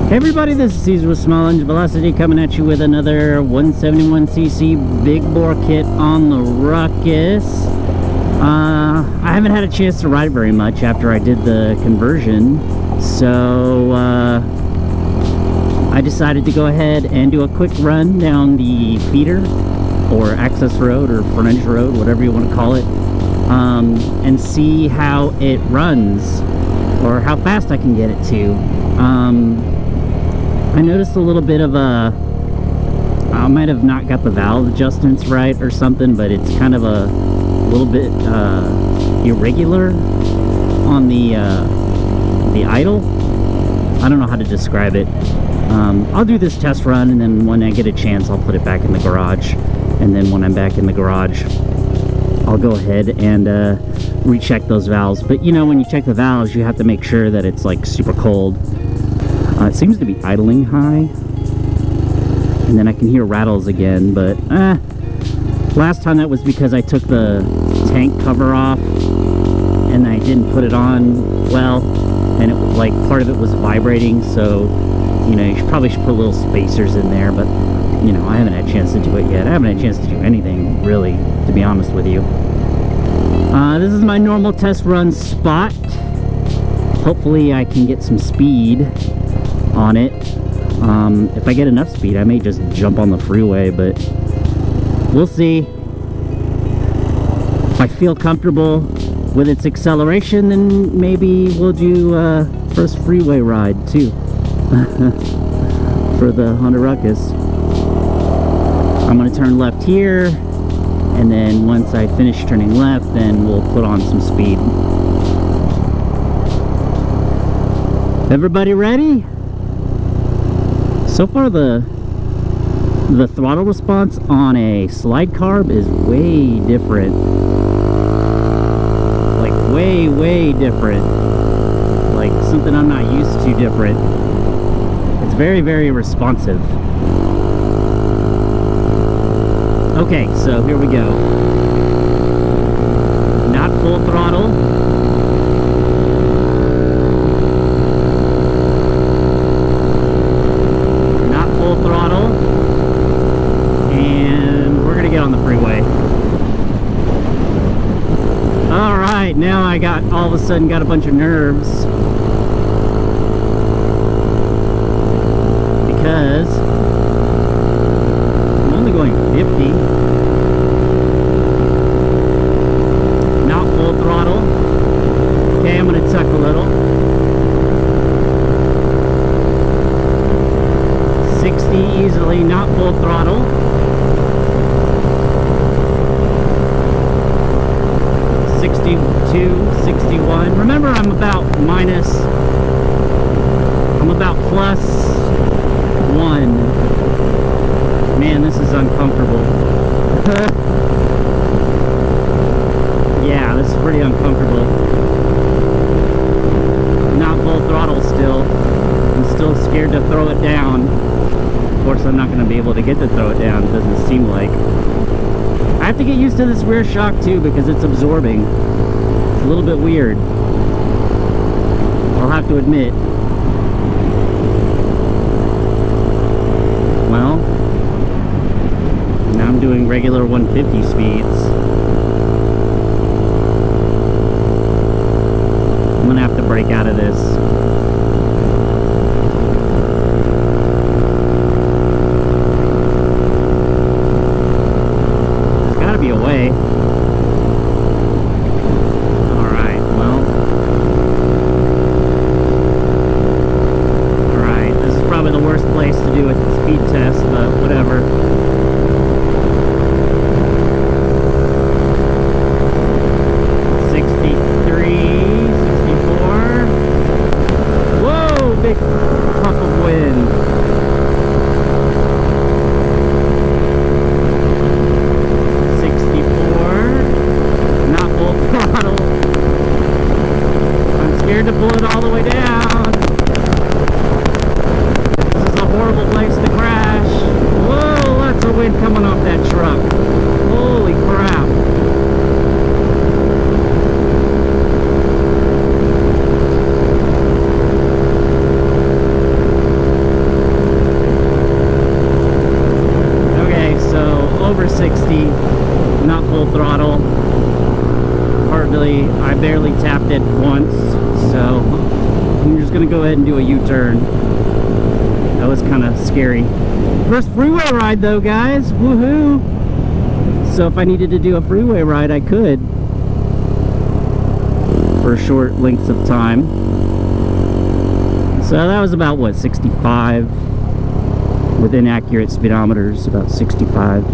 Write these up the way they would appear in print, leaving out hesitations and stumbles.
Hey everybody, this is Caesar with Small Engine Velocity coming at you with another 171cc big bore kit on the Ruckus. I haven't had a chance to ride very much after I did the conversion, so I decided to go ahead and do a quick run down the feeder or access road or frontage road, whatever you want to call it, and see how it runs or how fast I can get it to. I noticed a little bit of a, I might have not got the valve adjustments right or something, but it's kind of a little bit irregular on the idle. I don't know how to describe it. I'll do this test run, and then when I get a chance I'll put it back in the garage, and then when I'm back in the garage I'll go ahead and recheck those valves. But you know, when you check the valves you have to make sure that it's like super cold. It seems to be idling high, and then I can hear rattles again, but last time that was because I took the tank cover off and I didn't put it on well, and it like part of it was vibrating, so you know, you probably should put little spacers in there, but you know, I haven't had a chance to do it yet. I haven't had a chance to do anything really, to be honest with you. This is my normal test run spot. Hopefully I can get some speed on it. If I get enough speed I may just jump on the freeway, but we'll see. If I feel comfortable with its acceleration, then maybe we'll do first freeway ride too for the Honda Ruckus. I'm going to turn left here, and then once I finish turning left, then we'll put on some speed. Everybody ready? So far the throttle response on a slide carb is way different. Like way different. Like something I'm not used to different. It's very responsive. Okay, so here we go. Not full throttle. Throttle, and we're gonna get on the freeway. All right, now I got all of a sudden got a bunch of nerves because I'm only going 50, not full throttle. Okay, I'm gonna tuck a little. 60 easily, not full throttle. 62, 61. Remember, I'm about plus 1. Man, this is uncomfortable. Yeah, this is pretty uncomfortable. Not full throttle still. I'm still scared to throw it down. Of course, I'm not going to be able to get to throw it down, it doesn't seem like. I have to get used to this rear shock too, because it's absorbing. It's a little bit weird, I'll have to admit. Well, now I'm doing regular 150 speeds. I'm going to have to break out of this. Be a way. Alright, well. Alright, this is probably the worst place to do a speed test, but whatever. Big puff of wind. 60. see, not full throttle. Hardly, I barely tapped it once, so I'm just gonna go ahead and do a U-turn. That was kind of scary. First freeway ride though, guys, woohoo! So if I needed to do a freeway ride, I could, for short lengths of time. So that was about, what, 65? With inaccurate speedometers, about 65.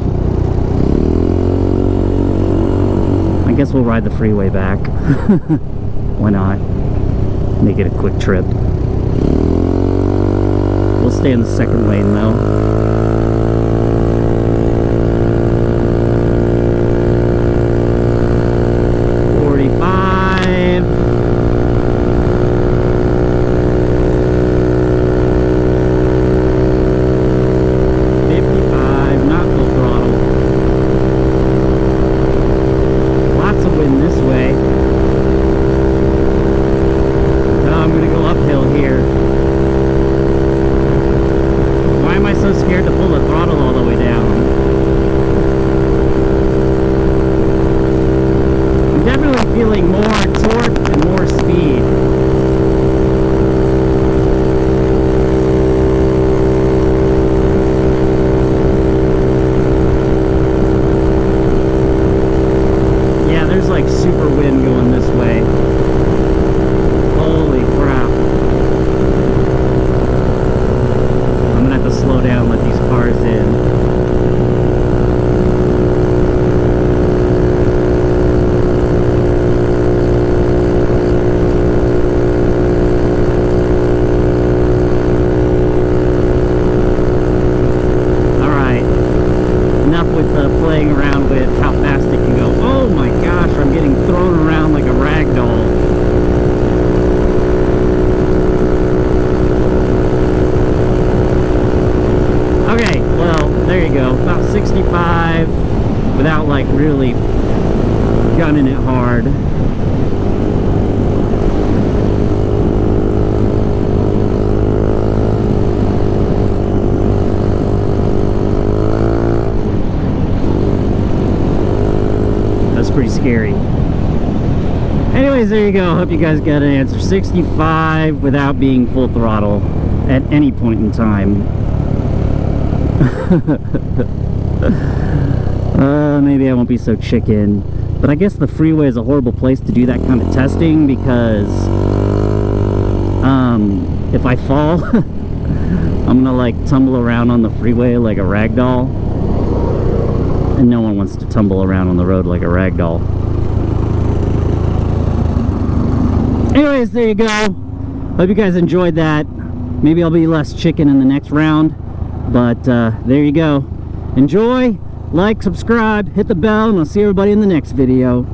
I guess we'll ride the freeway back. Why not? Make it a quick trip. We'll stay in the second lane though. Feeling more torque and more speed. Yeah, there's like super wind going this way. Holy crap. I'm gonna have to slow down, let these cars in. Playing around with how fast it can go. Oh my gosh, I'm getting thrown around like a rag doll. Okay, well, there you go. About 65 without like really gunning it hard. Pretty scary. Anyways, there you go. Hope you guys got an answer. 65 without being full throttle at any point in time. Maybe I won't be so chicken, but I guess the freeway is a horrible place to do that kind of testing, because if I fall I'm gonna like tumble around on the freeway like a rag doll. And no one wants to tumble around on the road like a rag doll. Anyways, there you go. Hope you guys enjoyed that. Maybe I'll be less chicken in the next round. But there you go. Enjoy, like, subscribe, hit the bell, and I'll see everybody in the next video.